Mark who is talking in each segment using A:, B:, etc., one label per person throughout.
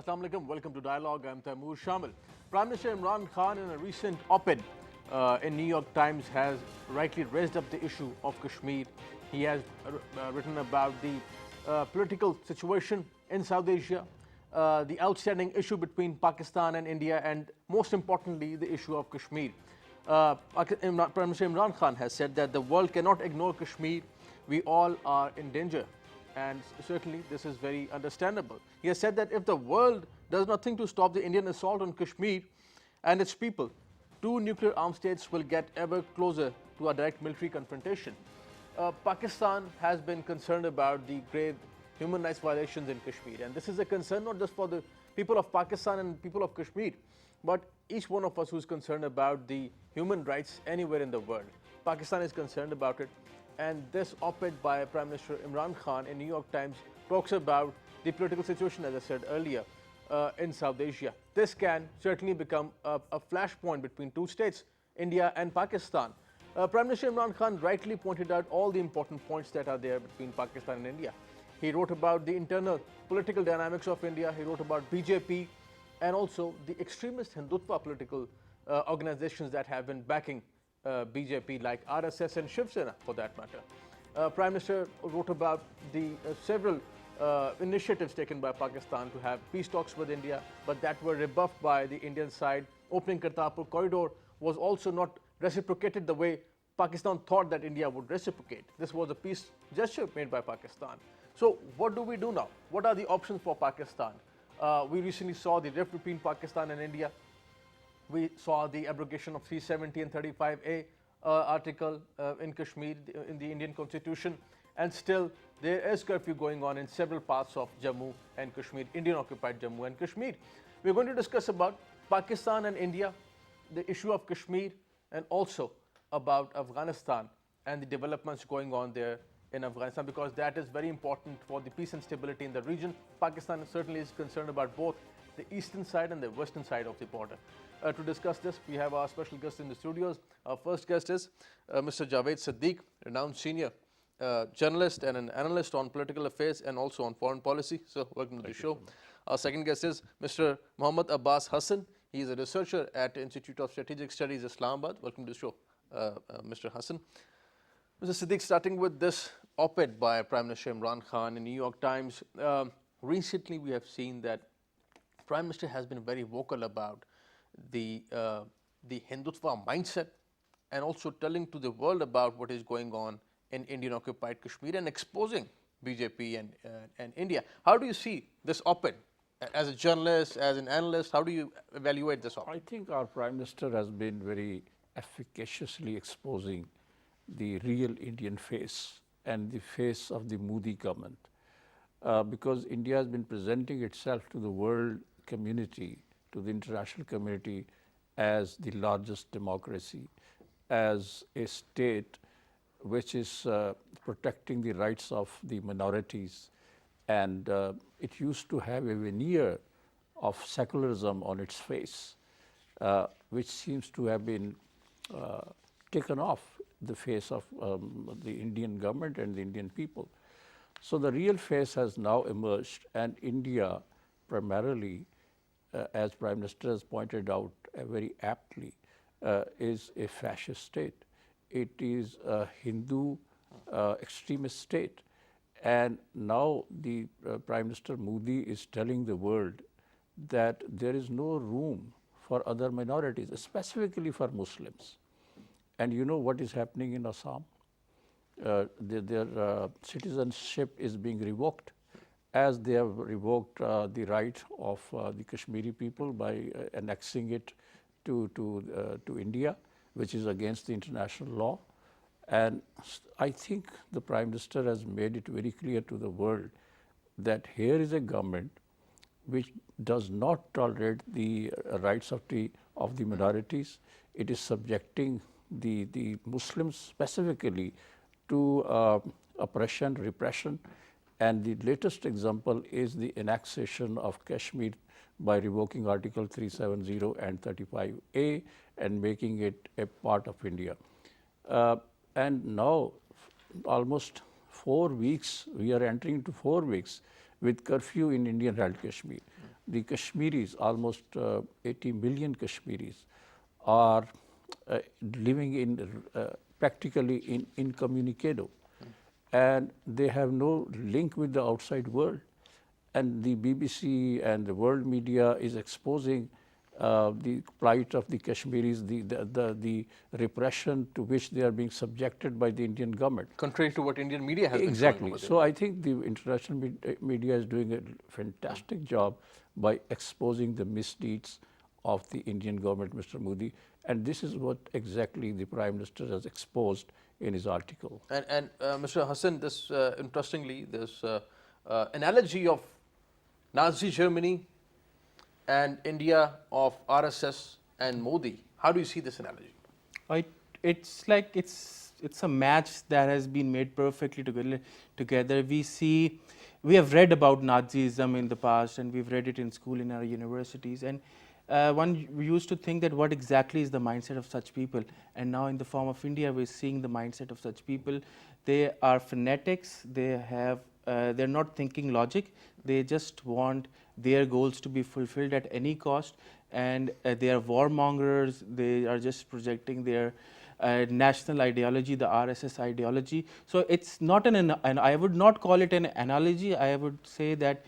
A: Assalamu alaikum. Welcome to Dialogue. I'm Taimur SHamil. Prime Minister Imran Khan, in a recent op-ed in New York Times, has rightly raised up the issue of Kashmir. He has written about the political situation in South Asia, the outstanding issue between Pakistan and India, and most importantly, the issue of Kashmir. Prime Minister Imran Khan has said that the world cannot ignore Kashmir. We all are in danger. And certainly this is very understandable. He has said that if the world does nothing to stop the Indian assault on Kashmir and its people, two nuclear armed states will get ever closer to a direct military confrontation. Pakistan has been concerned about the grave human rights violations in Kashmir, and this is a concern not just for the people of Pakistan and people of Kashmir, but each one of us who is concerned about the human rights anywhere in the world. Pakistan is concerned about it. And this op-ed by Prime Minister Imran Khan in New York Times talks about the political situation, as I said earlier, in South Asia. This can certainly become a flashpoint between two states, India and Pakistan. Prime Minister Imran Khan rightly pointed out all the important points that are there between Pakistan and India. He wrote about the internal political dynamics of India. He wrote about BJP and also the extremist Hindutva political organizations that have been backing BJP, like RSS and Shiv Sena for that matter. Prime Minister wrote about the several initiatives taken by Pakistan to have peace talks with India, but that were rebuffed by the Indian side. Opening Kartarpur corridor was also not reciprocated the way Pakistan thought that India would reciprocate. This was a peace gesture made by Pakistan. So what do we do now? What are the options for Pakistan? We recently saw the rift between Pakistan and India. We saw the abrogation of 370 and 35A article in Kashmir in the Indian constitution, and still there is curfew going on in several parts of Jammu and Kashmir, Indian occupied Jammu and Kashmir. We're going to discuss about Pakistan and India, the issue of Kashmir, and also about Afghanistan and the developments going on there in Afghanistan, because that is very important for the peace and stability in the region. Pakistan certainly is concerned about both the eastern side and the western side of the border. To discuss this, we have our special guest in the studios. Our first guest is Mr. Javeed Sadiq, renowned senior journalist and an analyst on political affairs and also on foreign policy. So, welcome to the show. Our second guest is Mr. Mohammad Abass Hassan. He is a researcher at the Institute of Strategic Studies, Islamabad. Welcome to the show, Mr. Hassan. Mr. Sadiq, starting with this op-ed by Prime Minister Imran Khan in New York Times. Recently, we have seen that Prime Minister has been very vocal about the Hindutva mindset and also telling to the world about what is going on in Indian occupied Kashmir and exposing BJP and India. How do you see this op-ed as a journalist, as an analyst? How do you evaluate this op-ed?
B: I think our Prime Minister has been very efficaciously exposing the real Indian face and the face of the Modi government, because India has been presenting itself to the world community, to the international community, as the largest democracy, as a state which is protecting the rights of the minorities. And it used to have a veneer of secularism on its face, which seems to have been taken off the face of the Indian government and the Indian people. So the real face has now emerged, and India primarily, as Prime Minister has pointed out very aptly, is a fascist state. It is a Hindu extremist state. And now the Prime Minister Modi is telling the world that there is no room for other minorities, specifically for Muslims. And you know what is happening in Assam? Their citizenship is being revoked, as they have revoked the right of the Kashmiri people by annexing it to India, which is against the international law. And I think the Prime Minister has made it very clear to the world that here is a government which does not tolerate the rights of the minorities. It is subjecting the Muslims specifically to oppression, repression. And the latest example is the annexation of Kashmir by revoking Article 370 and 35A and making it a part of India. And now almost 4 weeks, we are entering into 4 weeks with curfew in Indian held Kashmir. the Kashmiris, almost 80 million Kashmiris, are living in practically incommunicado, and they have no link with the outside world. And the BBC and the world media is exposing the plight of the Kashmiris, the repression to which they are being subjected by the Indian government.
A: Contrary to what Indian media has
B: Exactly.
A: been showing.
B: So I think the international media is doing a fantastic job by exposing the misdeeds of the Indian government, Mr. Modi, and this is what exactly the Prime Minister has exposed in his article.
A: And Mr. Hassan, this interestingly, this analogy of Nazi Germany and India of RSS and Modi, how do you see this analogy?
C: It's like it's a match that has been made perfectly together. We have read about Nazism in the past, and we've read it in school in our universities, and one used to think that what exactly is the mindset of such people, and now in the form of India we're seeing the mindset of such people. They are fanatics, they're not thinking logic, they just want their goals to be fulfilled at any cost, and they are warmongers, they are just projecting their national ideology, the RSS ideology. So it's not and I would not call it an analogy, I would say that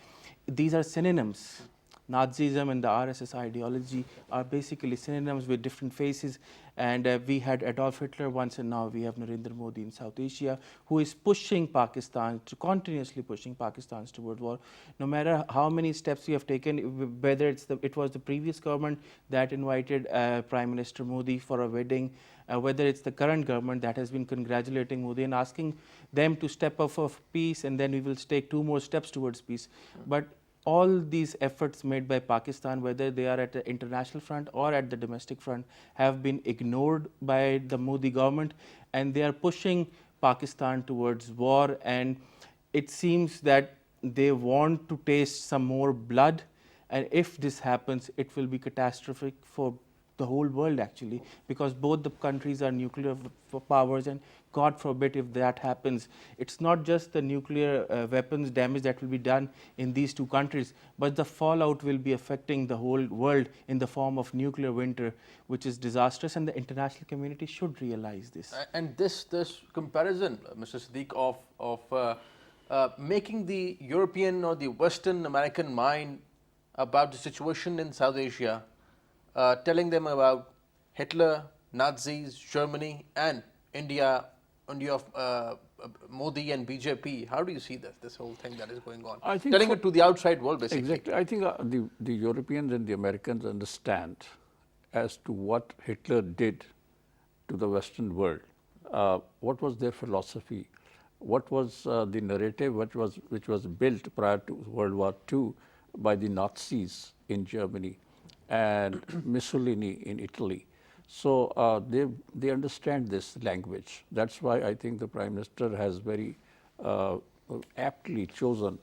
C: these are synonyms. Nazism and the RSS ideology are basically synonyms with different faces, and we had Adolf Hitler once, and now we have Narendra Modi in South Asia, who is pushing Pakistan, continuously pushing Pakistan toward war. No matter how many steps we have taken, whether it was the previous government that invited Prime Minister Modi for a wedding, whether it's the current government that has been congratulating Modi and asking them to step up for peace, and then we will take 2 more steps towards peace. But all these efforts made by Pakistan, whether they are at the international front or at the domestic front, have been ignored by the Modi government, and they are pushing Pakistan towards war, and it seems that they want to taste some more blood, and if this happens, it will be catastrophic for the whole world actually, because both the countries are nuclear powers, and God forbid if that happens, it's not just the nuclear weapons damage that will be done in these 2 countries, but the fallout will be affecting the whole world in the form of nuclear winter, which is disastrous, and the international community should realize this.
A: And this comparison, Mr. Sadiq, of making the European or the Western American mind about the situation in South Asia, telling them about Hitler, Nazis, Germany, and India of Modi and BJP. How do you see this whole thing that is going on?
B: I think
A: telling it to the outside world, basically.
B: Exactly. I think the Europeans and the Americans understand as to what Hitler did to the Western world. What was their philosophy? What was the narrative which was built prior to World War II by the Nazis in Germany and Mussolini in Italy? So they understand this language. That's why I think the Prime Minister has very aptly chosen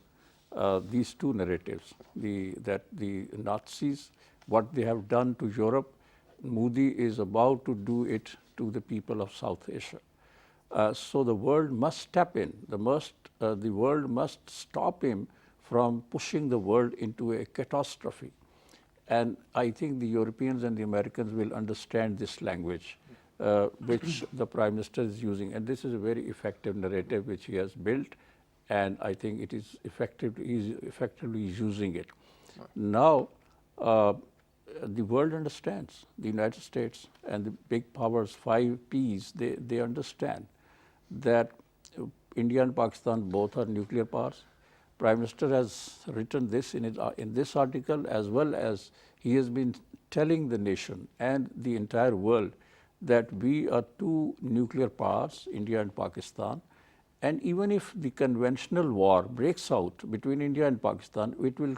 B: these 2 narratives. That the Nazis, what they have done to Europe, Modi is about to do it to the people of South Asia. So the world must step in. The world must stop him from pushing the world into a catastrophe. And I think the Europeans and the Americans will understand this language, which the Prime Minister is using. And this is a very effective narrative which he has built, and I think it is effectively using it. Now, the world understands, the United States and the big powers, 5 Ps, they understand that India and Pakistan both are nuclear powers. Prime Minister has written this in this article, as well as he has been telling the nation and the entire world that we are 2 nuclear powers, India and Pakistan, and even if the conventional war breaks out between India and Pakistan, it could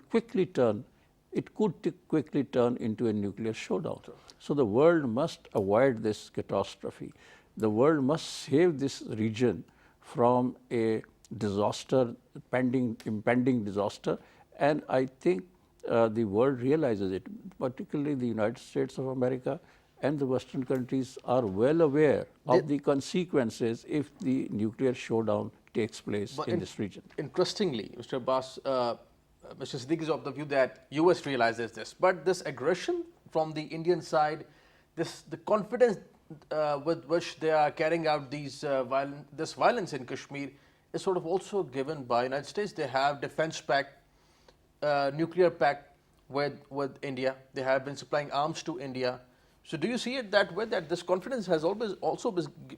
B: quickly turn into a nuclear showdown. So the world must avoid this catastrophe. The world must save this region from a disaster, impending disaster, and I think the world realizes it, particularly the United States of America and the Western countries are well aware of the consequences if the nuclear showdown takes place in this region.
A: Interestingly, Mr. Abass, Mr. Sadiq is of the view that US realizes this, but this aggression from the Indian side, the confidence with which they are carrying out this violence in Kashmir is sort of also given by United States. They have defense pact, nuclear pact with India. They have been supplying arms to India. So do you see it that way, that this confidence has always also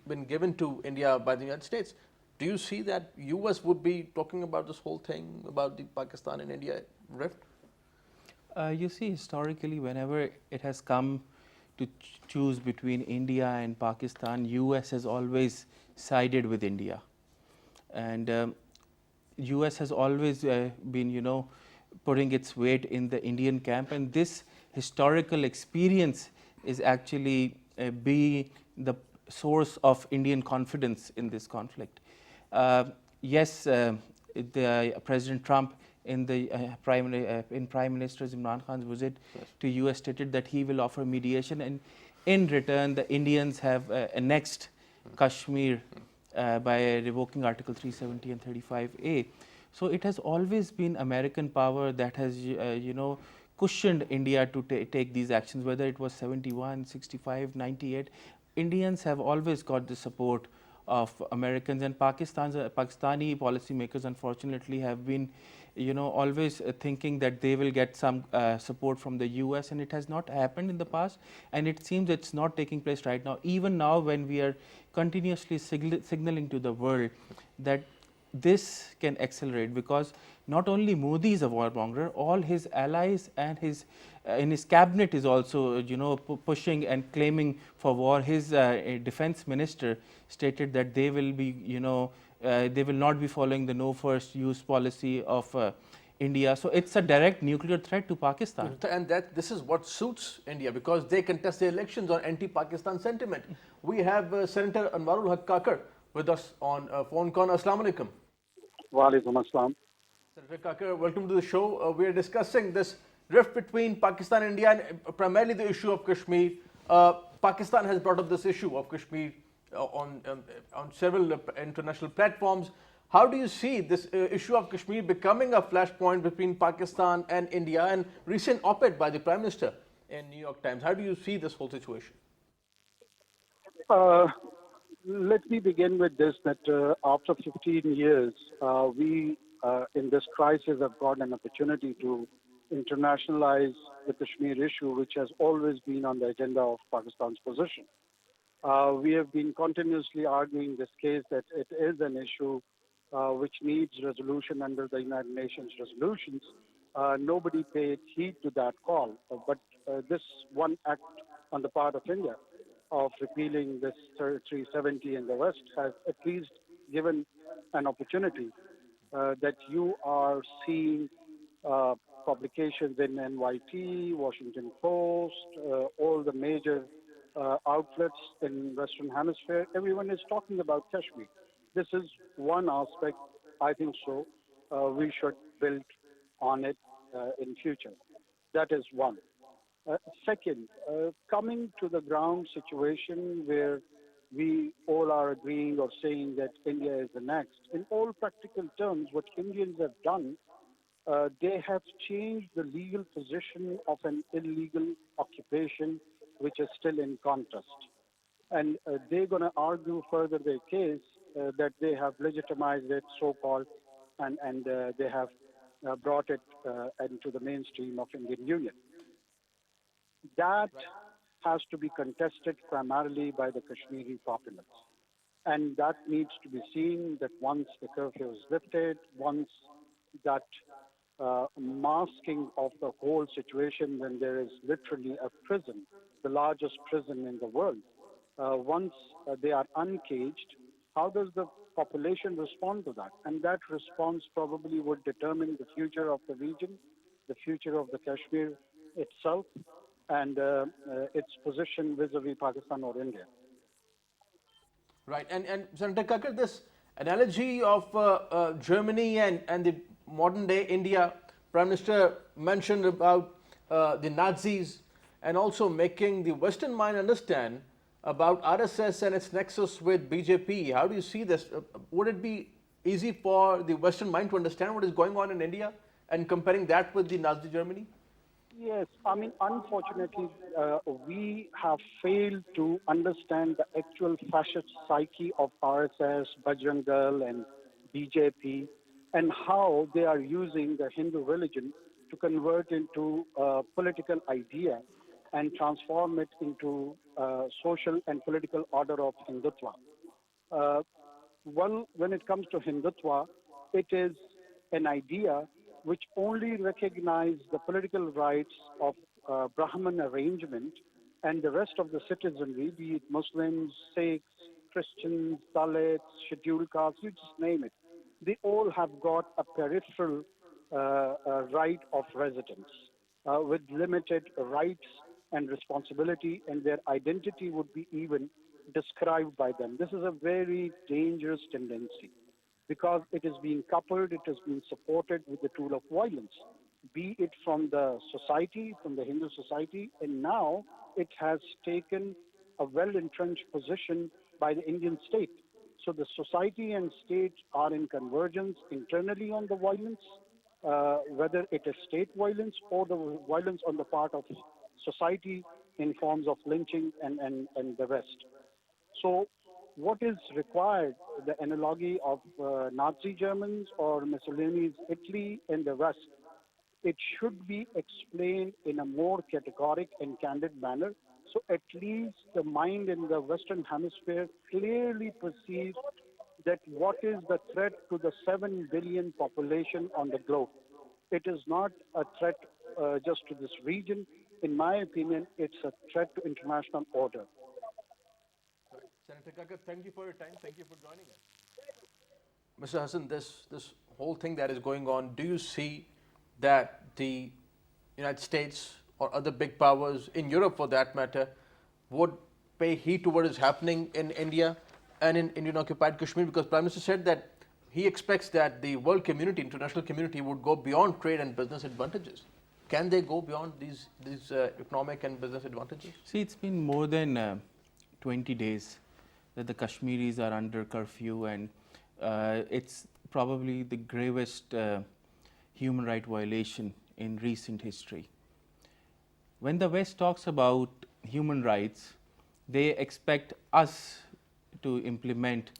A: been given to India by the United States? Do you see that US would be talking about this whole thing about the Pakistan and India rift?
C: You see, historically, whenever it has come to choose between India and Pakistan, US has always sided with India. And US has always been, putting its weight in the Indian camp. And this historical experience is actually be the source of Indian confidence in this conflict. Yes, the President Trump in the Prime Minister Imran Khan's visit to US stated that he will offer mediation, and in return the Indians have annexed Kashmir by revoking Article 370 and 35A. So it has always been American power that has cushioned India to take these actions, whether it was 71, 65, 98. Indians have always got the support of Americans, and Pakistani policymakers unfortunately have been always thinking that they will get some support from the US, and it has not happened in the past, and it seems it's not taking place right now. Even now, when we are continuously signaling to the world that this can accelerate, because not only Modi is a warmonger, all his allies and his in his cabinet is also pushing and claiming for war. His defense minister stated that they will be they will not be following the no first use policy of India. So it's a direct nuclear threat to Pakistan.
A: And this is what suits India, because they contest the elections on anti-Pakistan sentiment. We have Senator Anwar Kakar with us on phone call. Assalamu alaikum.
D: Wa alaikum assalam.
A: Senator Kakar, welcome to the show. We are discussing this rift between Pakistan and India, and primarily the issue of Kashmir. Pakistan has brought up this issue of Kashmir on several international platforms. How do you see this issue of Kashmir becoming a flashpoint between Pakistan and India, and recent op-ed by the Prime Minister in New York Times? How do you see this whole situation?
D: Let me begin with this, that after 15 years, we in this crisis have got an opportunity to internationalize the Kashmir issue, which has always been on the agenda of Pakistan's position. We have been continuously arguing this case that it is an issue which needs resolution under the United Nations resolutions. Nobody paid heed to that call, but this one act on the part of India of repealing this 370 in the West has at least given an opportunity that you are seeing publications in NYT, Washington Post, all the major outlets in Western Hemisphere. Everyone is talking about Kashmir. This is one aspect, I think so. We should build on it in future. That is one. Second, coming to the ground situation where we all are agreeing or saying that India is the next, in all practical terms, what Indians have done, they have changed the legal position of an illegal occupation which is still in contest. And they're going to argue further their case that they have legitimized it, so-called, and they have brought it into the mainstream of Indian Union. That has to be contested primarily by the Kashmiri populace. And that needs to be seen that once the curfew is lifted, once that masking of the whole situation, when there is literally a prison, the largest prison in the world, once they are uncaged, how does the population respond to that? And that response probably would determine the future of the region, the future of the Kashmir itself, and its position vis-a-vis Pakistan or India.
A: Right, and Senator Kakar, this analogy of Germany and the modern day India, Prime Minister mentioned about the Nazis, and also making the Western mind understand about RSS and its nexus with BJP. How do you see this? Would it be easy for the Western mind to understand what is going on in India and comparing that with the Nazi Germany?
D: Yes, I mean, unfortunately, we have failed to understand the actual fascist psyche of RSS, Bajrang Dal, and BJP, and how they are using the Hindu religion to convert into a political idea and transform it into social and political order of Hindutva. Uh, One, when it comes to Hindutva, it is an idea which only recognizes the political rights of Brahman arrangement and the rest of the citizenry, be it Muslims, Sikhs, Christians, Dalits, scheduled castes, you just name it. They all have got a peripheral right of residence with limited rights and responsibility, and their identity would be even described by them. This is a very dangerous tendency because it is being coupled, it is being supported with the tool of violence, be it from the society, from the Hindu society, and now it has taken a well entrenched position by the Indian state. So the society and state are in convergence internally on the violence, whether it is state violence or the violence on the part of society in forms of lynching and the rest. So, what is required, the analogy of Nazi Germans or Mussolini's Italy and the West, it should be explained in a more categoric and candid manner. So, at least the mind in the Western Hemisphere clearly perceives that what is the threat to the 7 billion population on the globe. It is not a threat just to this region. In my opinion, it's a threat to international order.
A: Senator Kakar, thank you for your time. Thank you for joining us. Mr. Hassan, this whole thing that is going on, do you see that the United States or other big powers in Europe, for that matter, would pay heed to what is happening in India and in Indian-occupied Kashmir? Because Prime Minister said that he expects that the world community, international community, would go beyond trade and business advantages. Can they go beyond these economic and business advantages?
C: See, it's been more than 20 days that the Kashmiris are under curfew, and it's probably the gravest human right violation in recent history. When the West talks about human rights, they expect us to implement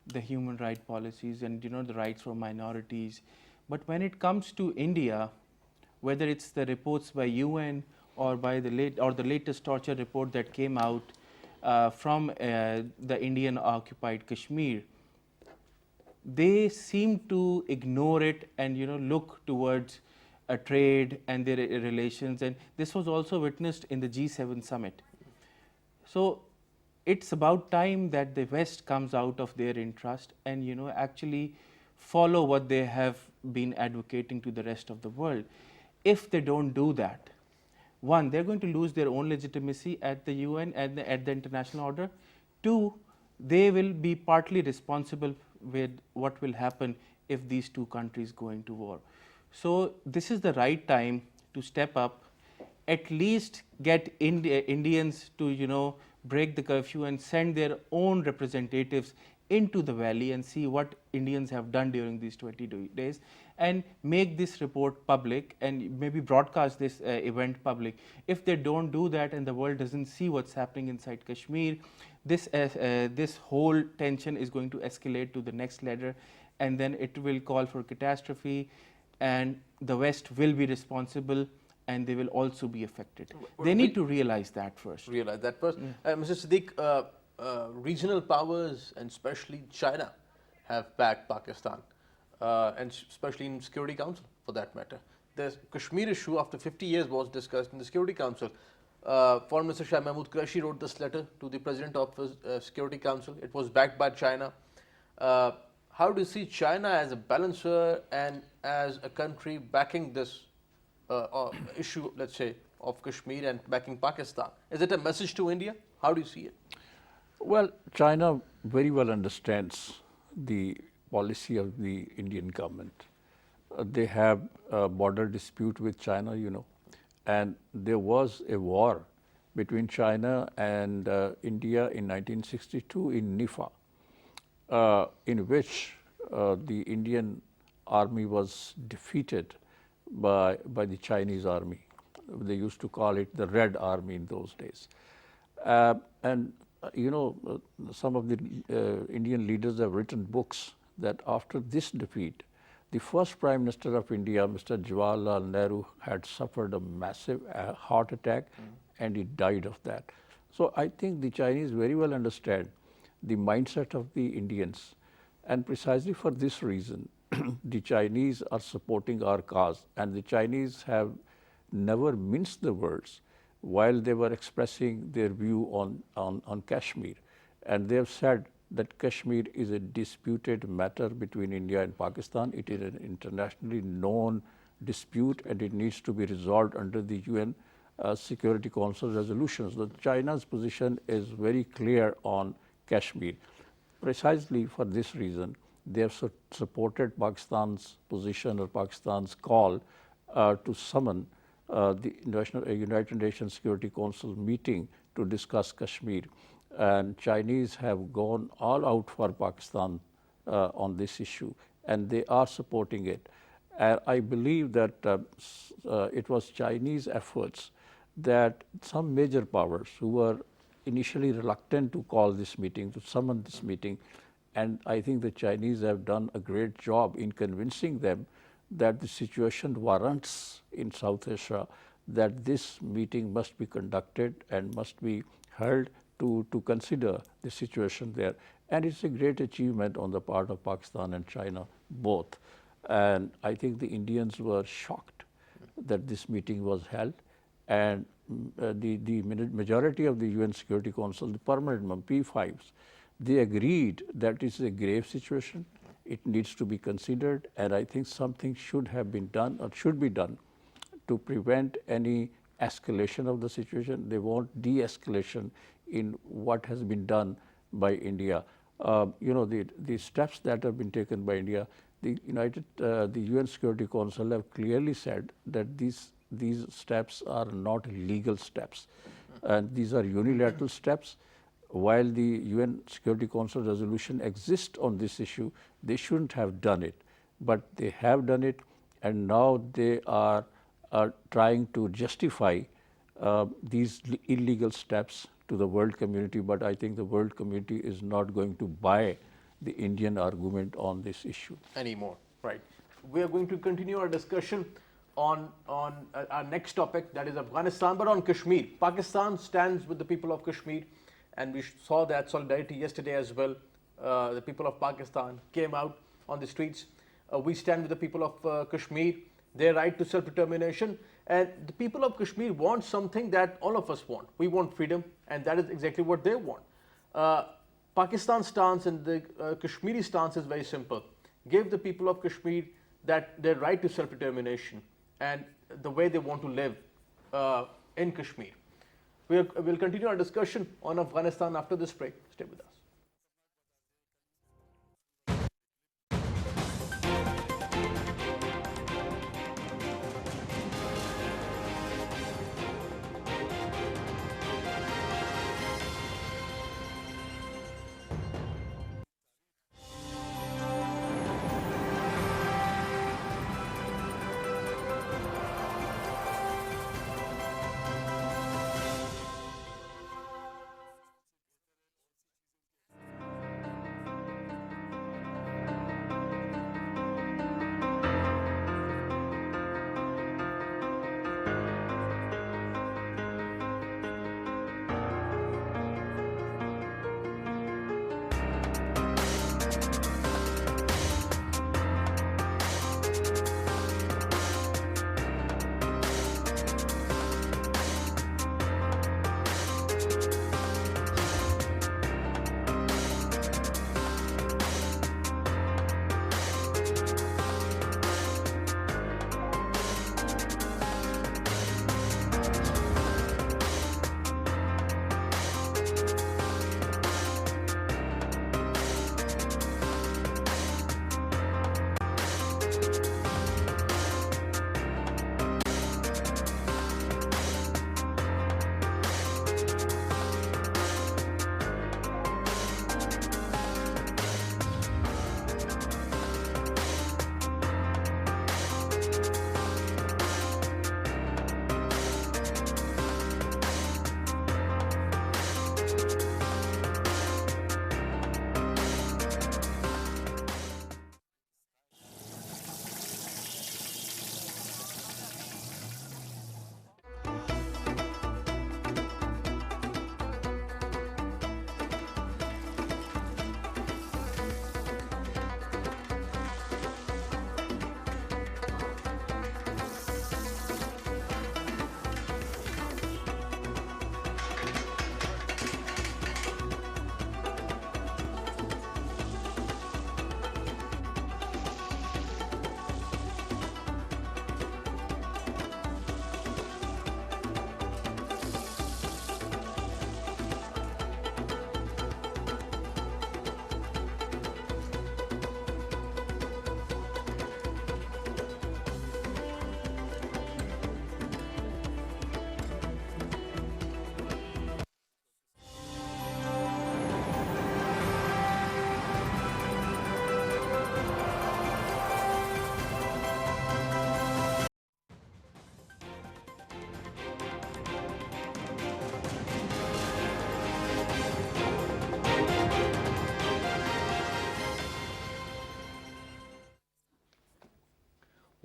C: the human right policies and the rights for minorities. But when it comes to India, whether it's the reports by UN or by the latest torture report that came out from the Indian occupied Kashmir, they seem to ignore it and look towards a trade and their relations, and this was also witnessed in the G7 summit. So it's about time that the West comes out of their interest and actually follow what they have been advocating to the rest of the world. If they don't do that, one, they're going to lose their own legitimacy at the UN and at the international order. Two, they will be partly responsible with what will happen if these two countries go into war. So this is the right time to step up, at least get Indians to break the curfew and send their own representatives into the valley and see what Indians have done during these 20 days, and make this report public and maybe broadcast this event public. If they don't do that and the world doesn't see what's happening inside Kashmir, this whole tension is going to escalate to the next ladder, and then it will call for catastrophe, and the West will be responsible and they will also be affected. They need to realize that first.
A: Mr. Sadiq, regional powers and especially China have backed Pakistan, and especially in Security Council for that matter. The Kashmir issue after 50 years was discussed in the Security Council. Foreign Minister Shah Mahmood Qureshi wrote this letter to the President of the Security Council. It was backed by China. How do you see China as a balancer and as a country backing this issue, let's say, of Kashmir and backing Pakistan? Is it a message to India? How do you see it?
B: Well, China very well understands the policy of the Indian government. They have a border dispute with China, and there was a war between China and India in 1962 in Nifa, in which the Indian army was defeated by the Chinese army. They used to call it the Red Army in those days. And some of the Indian leaders have written books that after this defeat, the first Prime Minister of India, Mr. Jawaharlal Nehru, had suffered a massive heart attack and he died of that. So I think the Chinese very well understand the mindset of the Indians, and precisely for this reason, the Chinese are supporting our cause, and the Chinese have never minced the words while they were expressing their view on Kashmir. And they have said that Kashmir is a disputed matter between India and Pakistan. It is an internationally known dispute and it needs to be resolved under the UN Security Council resolutions. So China's position is very clear on Kashmir. Precisely for this reason, they have supported Pakistan's position or Pakistan's call to summon the United Nations Security Council meeting to discuss Kashmir. And Chinese have gone all out for Pakistan on this issue, and they are supporting it. And I believe that it was Chinese efforts that some major powers who were initially reluctant to call this meeting, to summon this meeting, and I think the Chinese have done a great job in convincing them that the situation warrants in South Asia, that this meeting must be conducted and must be held to consider the situation there. And it's a great achievement on the part of Pakistan and China both. And I think the Indians were shocked that this meeting was held, and the majority of the UN Security Council, the permanent P5s, they agreed that it's a grave situation, it needs to be considered, and I think something should have been done or should be done to prevent any escalation of the situation. They want de-escalation in what has been done by India. The steps that have been taken by India, the UN Security Council have clearly said that these steps are not legal steps, and these are unilateral steps. While the UN Security Council resolution exists on this issue, they shouldn't have done it, but they have done it, and now they are trying to justify these illegal steps to the world community. But I think the world community is not going to buy the Indian argument on this issue
A: anymore. Right. We are going to continue our discussion on our next topic, that is Afghanistan, but on Kashmir. Pakistan stands with the people of Kashmir, and we saw that solidarity yesterday as well. The people of Pakistan came out on the streets. We stand with the people of Kashmir, their right to self-determination, and the people of Kashmir want something that all of us want. We want freedom, and that is exactly what they want. Pakistan's stance and the Kashmiri stance is very simple. Give the people of Kashmir their right to self-determination and the way they want to live in Kashmir. We'll continue our discussion on Afghanistan after this break. Stay with us.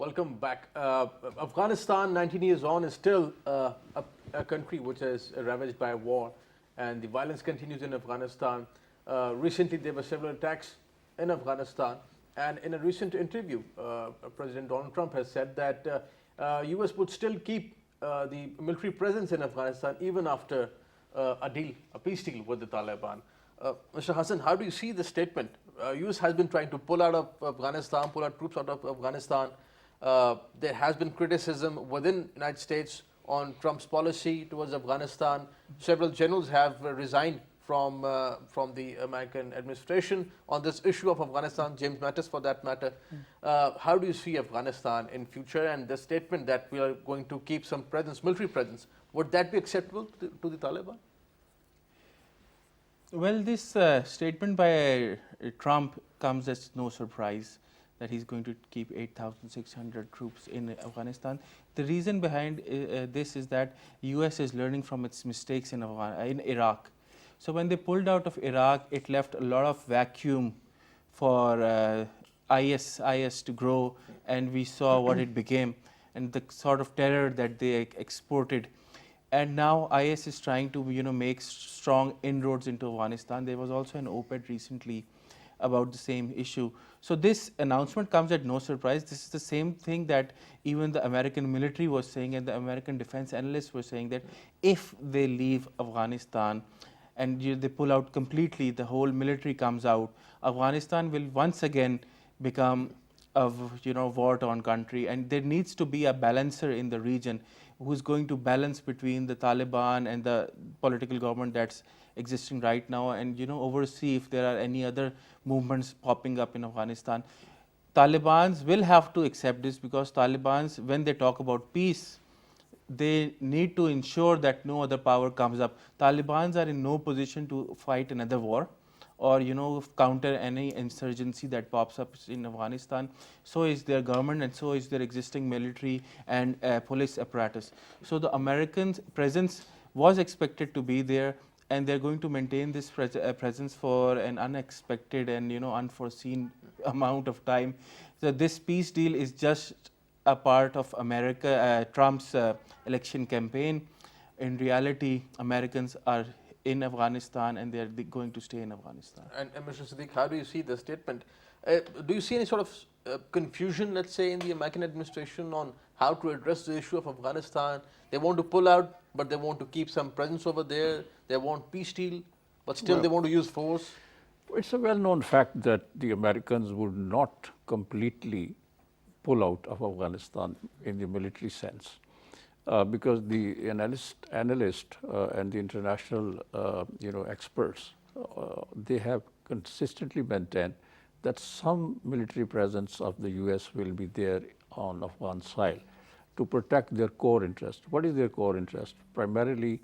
A: Welcome back. Afghanistan, 19 years on, is still a country which is ravaged by war, and the violence continues in Afghanistan. Recently, there were several attacks in Afghanistan, and in a recent interview, President Donald Trump has said that U.S. would still keep the military presence in Afghanistan even after a peace deal with the Taliban. Mr. Hassan, how do you see the statement? U.S. has been trying to pull out of Afghanistan, pull out troops out of Afghanistan. There has been criticism within the United States on Trump's policy towards Afghanistan. Several generals have resigned from the American administration on this issue of Afghanistan, James Mattis for that matter. How do you see Afghanistan in future, and the statement that we are going to keep some presence, military presence, would that be acceptable to the Taliban?
C: Well, this statement by Trump comes as no surprise that he's going to keep 8,600 troops in Afghanistan. The reason behind this is that US is learning from its mistakes in Iraq. So when they pulled out of Iraq, it left a lot of vacuum for IS to grow, and we saw what it became and the sort of terror that they exported. And now IS is trying to make strong inroads into Afghanistan. There was also an op-ed recently about the same issue. So this announcement comes at no surprise. This is the same thing that even the American military was saying, and the American defense analysts were saying, that if they leave Afghanistan and they pull out completely, the whole military comes out, Afghanistan will once again become a war-torn country, and there needs to be a balancer in the region who's going to balance between the Taliban and the political government that's existing right now, and oversee if there are any other movements popping up in Afghanistan. Talibans will have to accept this, because Talibans, when they talk about peace, they need to ensure that no other power comes up. Talibans are in no position to fight another war or counter any insurgency that pops up in Afghanistan. So is their government, and so is their existing military and police apparatus. So the American presence was expected to be there, and they're going to maintain this presence for an unexpected and unforeseen amount of time. So this peace deal is just a part of Trump's election campaign. In reality, Americans are in Afghanistan, and they're going to stay in Afghanistan.
A: And Mr. Sadiq, how do you see the statement? Do you see any sort of confusion, let's say, in the American administration on how to address the issue of Afghanistan? They want to pull out, but they want to keep some presence over there. They want peace deal, but still they want to use force.
B: It's a well-known fact that the Americans would not completely pull out of Afghanistan in the military sense. Because the analyst and the international experts, they have consistently maintained that some military presence of the US will be there on Afghan soil to protect their core interest. What is their core interest? Primarily,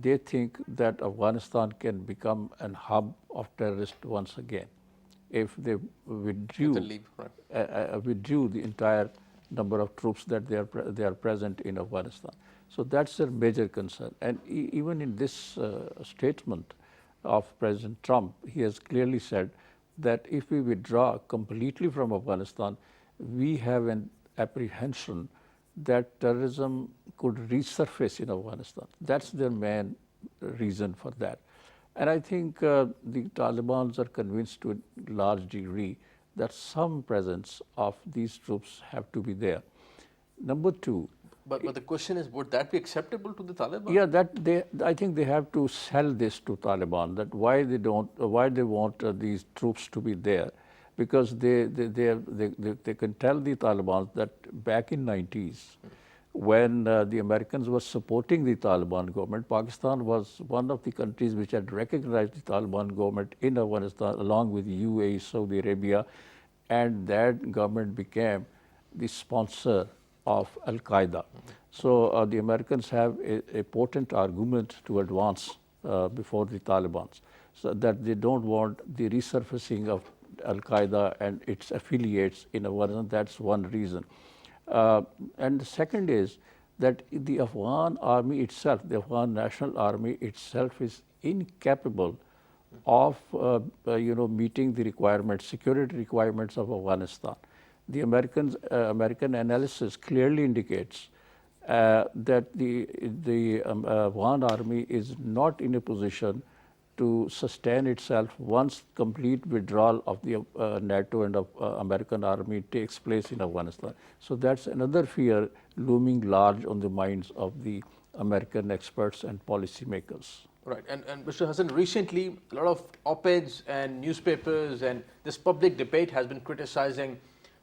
B: they think that Afghanistan can become a hub of terrorists once again if they withdrew the entire number of troops that they are present in Afghanistan. So that's their major concern. And even in this statement of President Trump, he has clearly said that if we withdraw completely from Afghanistan, we have an apprehension that terrorism could resurface in Afghanistan. That's their main reason for that. And I think the Taliban are convinced to a large degree that some presence of these troops have to be there. Number two.
A: But the question is, would that be acceptable to the Taliban?
B: Yeah, I think they have to sell this to Taliban, that why they want these troops to be there, because they can tell the Taliban that back in 90s, when the Americans were supporting the Taliban government, Pakistan was one of the countries which had recognized the Taliban government in Afghanistan, along with UAE, Saudi Arabia, and that government became the sponsor of Al-Qaeda. So the Americans have a potent argument to advance before the Taliban, so that they don't want the resurfacing of Al-Qaeda and its affiliates in Afghanistan. That's one reason. And the second is that the Afghan army itself, the Afghan National Army itself, is incapable of meeting the requirements, security requirements of Afghanistan. The American analysis clearly indicates that the Afghan army is not in a position to sustain itself once complete withdrawal of the NATO and American army takes place in Afghanistan. So that's another fear looming large on the minds of the American experts and policymakers.
A: Right, and Mr. Hassan, recently a lot of op-eds and newspapers and this public debate has been criticizing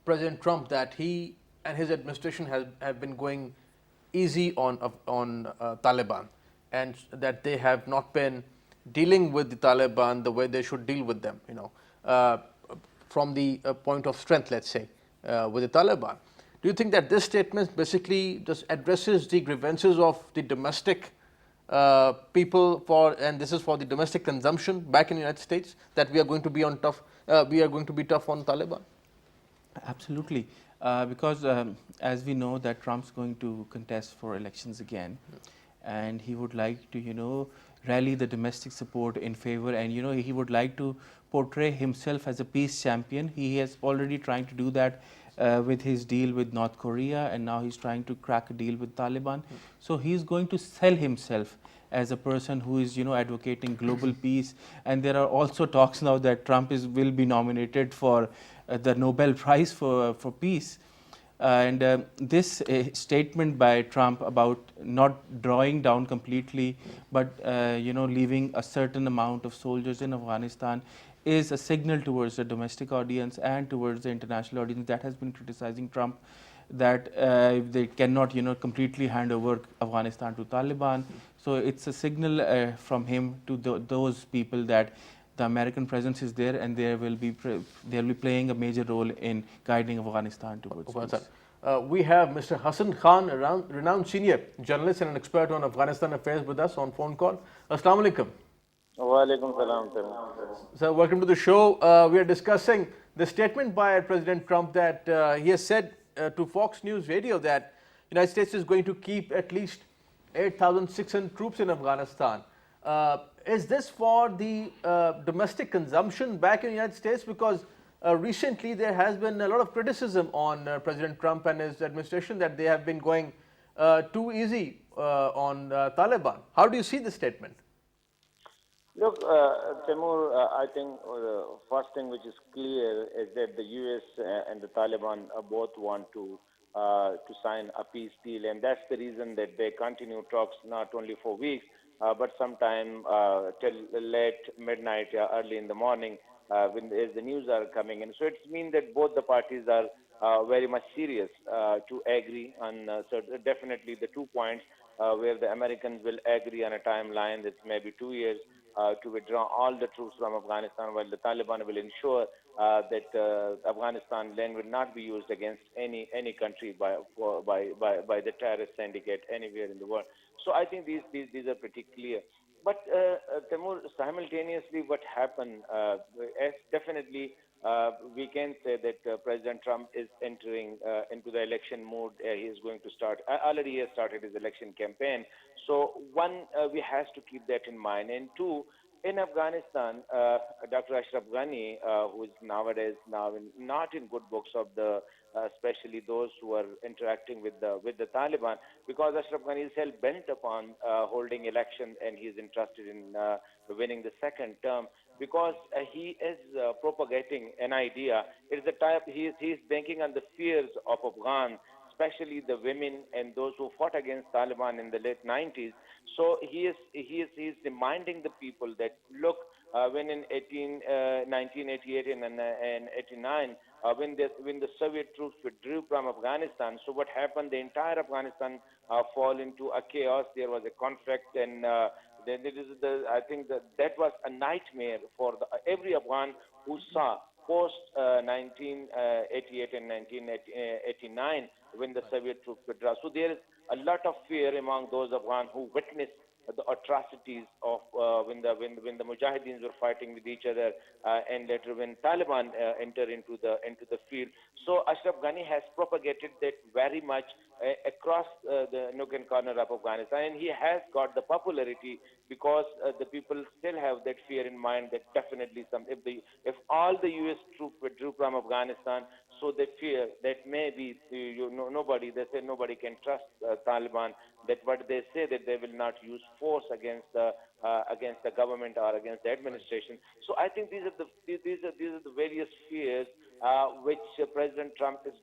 A: President Trump that he and his administration have been going easy on Taliban, and that they have not been dealing with the Taliban the way they should deal with them, from the point of strength, let's say, with the Taliban. Do you think that this statement basically just addresses the grievances of the domestic people and this is for the domestic consumption back in the United States, that we are going to be tough on Taliban?
C: Absolutely, because as we know that Trump's going to contest for elections again, and he would like to rally the domestic support in favor, and he would like to portray himself as a peace champion. He has already trying to do that with his deal with North Korea, and now he's trying to crack a deal with Taliban. So he's going to sell himself as a person who is advocating global peace. And there are also talks now that Trump will be nominated for the Nobel Prize for peace. And this statement by Trump about not drawing down completely, but leaving a certain amount of soldiers in Afghanistan, is a signal towards the domestic audience and towards the international audience that has been criticizing Trump, that they cannot completely hand over Afghanistan to Taliban. So it's a signal from him to those people that the American presence is there, and they'll be playing a major role in guiding Afghanistan towards peace.
A: We have Mr. Hassan Khan, a renowned senior journalist and an expert on Afghanistan affairs, with us on phone call. Assalamu alaikum.
E: Wa alaikum salam.
A: Sir, welcome to the show. We are discussing the statement by President Trump that he has said to Fox News Radio that the United States is going to keep at least 8,600 troops in Afghanistan. Is this for the domestic consumption back in the United States? Because recently there has been a lot of criticism on President Trump and his administration that they have been going too easy on Taliban. How do you see this statement?
E: Look, Taimur, I think the first thing which is clear is that the U.S. and the Taliban both want to sign a peace deal, and that's the reason that they continue talks not only for weeks, but sometime till late midnight, early in the morning, as the news are coming in. So it means that both the parties are very much serious to agree on definitely the 2 points where the Americans will agree on a timeline that's maybe 2 years to withdraw all the troops from Afghanistan, while the Taliban will ensure that Afghanistan land will not be used against any country by the terrorist syndicate anywhere in the world. So I think these are pretty clear. But Taimur, simultaneously, what happened? Definitely, we can say that President Trump is entering into the election mode. He is going to start. Already, he has started his election campaign. So one, we have to keep that in mind. And two, in Afghanistan, Dr. Ashraf Ghani, who is nowadays not in good books of the, especially those who are interacting with the Taliban, because Ashraf Ghani is hell bent upon holding election, and he is interested in winning the second term, because he is propagating an idea. It is the type he is banking on the fears of Afghan, especially the women and those who fought against Taliban in the late 90s. So he is reminding the people that, look, when in 1988 and 89, when the Soviet troops withdrew from Afghanistan, so what happened? The entire Afghanistan fall into a chaos. There was a conflict, and then I think that was a nightmare for every Afghan who saw post 1988 and 1989 when the Soviet troops withdrew. So there is a lot of fear among those Afghan who witnessed the atrocities of when the Mujahideens were fighting with each other, and later when Taliban entered into the field. So Ashraf Ghani has propagated that very much across the nook and corner of Afghanistan, and he has got the popularity because the people still have that fear in mind that definitely if all the U.S. troops withdrew from Afghanistan, so they fear that maybe nobody, they say nobody can trust Taliban, that what they say that they will not use force against the government or against the administration. So I think these are the various fears which President Trump is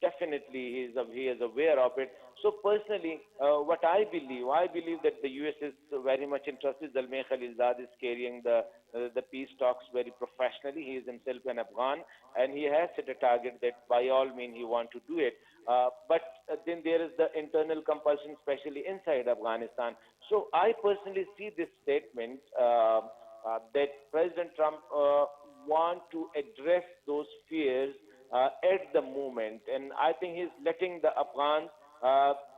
E: definitely he is aware of it. So personally, what I believe that the U.S. is very much interested. Zalmay Khalilzad is carrying the peace talks very professionally. He is himself an Afghan, and he has set a target that by all means he wants to do it. But then there is the internal compulsion, especially inside Afghanistan. So I personally see this statement that President Trump want to address those fears at the moment, and I think he's letting the Afghans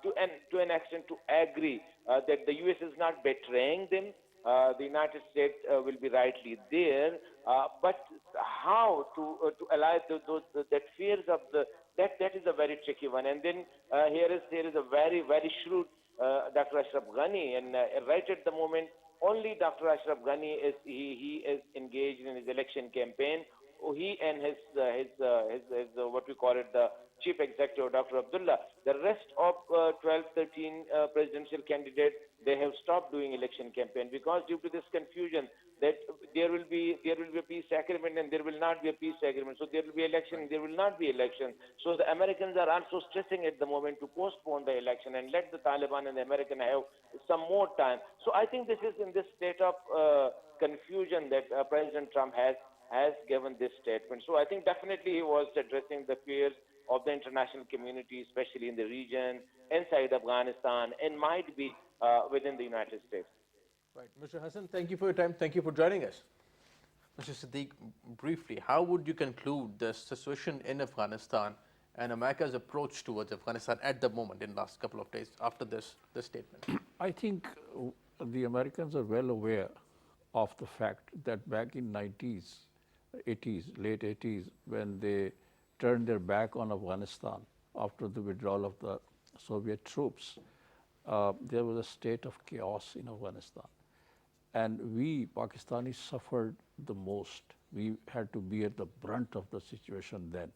E: to an extent to agree that the U.S. is not betraying them. The United States will be rightly there, but how to allay that fears of that is a very tricky one. And then here is a very shrewd Dr. Ashraf Ghani, and right at the moment only Dr. Ashraf Ghani he is engaged in his election campaign. He and his what we call it, the chief executive, Dr. Abdullah. The rest of 12, 13 presidential candidates, they have stopped doing election campaign because due to this confusion that there will be a peace agreement and there will not be a peace agreement. So there will be election, there will not be election. So the Americans are also stressing at the moment to postpone the election and let the Taliban and the American have some more time. So I think this is in this state of confusion that President Trump has given this statement. So I think definitely he was addressing the fears of the international community, especially in the region, inside Afghanistan, and might be within the United States.
A: Right. Mr. Hassan, thank you for your time. Thank you for joining us. Mr. Sadiq, briefly, how would you conclude the situation in Afghanistan and America's approach towards Afghanistan at the moment in the last couple of days after this statement?
B: I think the Americans are well aware of the fact that back in 90s, 80s, late 80s, when they turned their back on Afghanistan after the withdrawal of the Soviet troops, there was a state of chaos in Afghanistan. And we, Pakistanis, suffered the most. We had to bear the brunt of the situation then.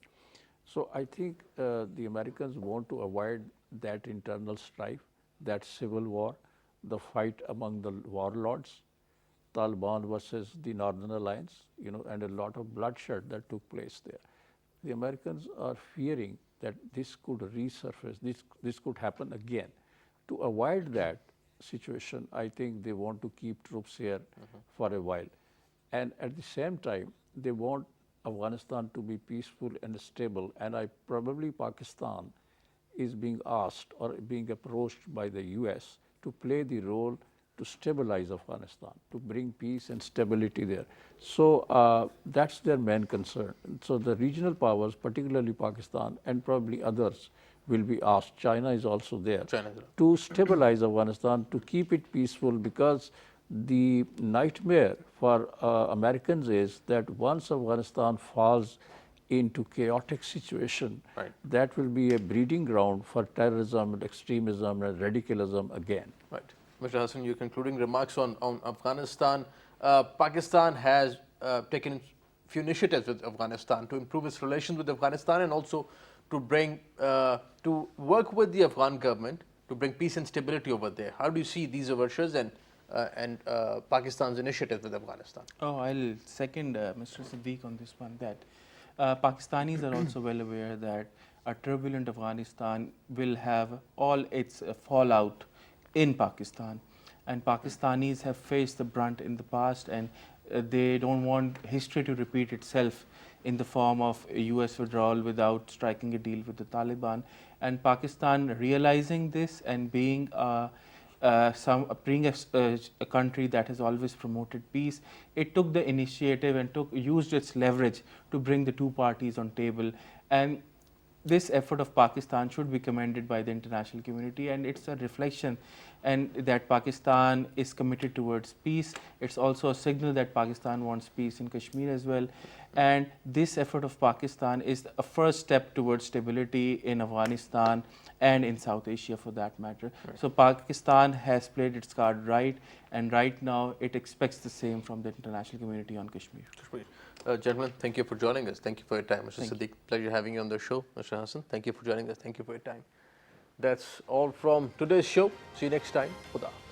B: So I think the Americans want to avoid that internal strife, that civil war, the fight among the warlords, Taliban versus the Northern Alliance, and a lot of bloodshed that took place there. The Americans are fearing that this could resurface, this could happen again. To avoid that situation, I think they want to keep troops here for a while. And at the same time, they want Afghanistan to be peaceful and stable. And probably Pakistan is being asked or being approached by the US to play the role to stabilize Afghanistan, to bring peace and stability there. So that's their main concern. So the regional powers, particularly Pakistan and probably others, will be asked. China is also there to stabilize Afghanistan, to keep it peaceful, because the nightmare for Americans is that once Afghanistan falls into chaotic situation, that will be a breeding ground for terrorism and extremism and radicalism again.
A: Right. Mr. Hassan, your concluding remarks on Afghanistan. Pakistan has taken a few initiatives with Afghanistan to improve its relations with Afghanistan and also to bring, to work with the Afghan government to bring peace and stability over there. How do you see these overtures and Pakistan's initiative with Afghanistan?
C: Oh, I'll second Mr. Sadiq on this one, that Pakistanis are also well aware that a turbulent Afghanistan will have all its fallout in Pakistan, and Pakistanis have faced the brunt in the past, and they don't want history to repeat itself in the form of US withdrawal without striking a deal with the Taliban. And Pakistan, realizing this and being a country that has always promoted peace, it took the initiative and used its leverage to bring the two parties on table. And this effort of Pakistan should be commended by the international community, and it's a reflection and that Pakistan is committed towards peace. It's also a signal that Pakistan wants peace in Kashmir as well. And this effort of Pakistan is a first step towards stability in Afghanistan and in South Asia for that matter. Right. So Pakistan has played its card right, and right now it expects the same from the international community on Kashmir.
A: Gentlemen, thank you for joining us. Thank you for your time. Mr. Sadiq, pleasure having you on the show. Mr. Hassan, thank you for joining us. Thank you for your time. That's all from today's show. See you next time. Khuda.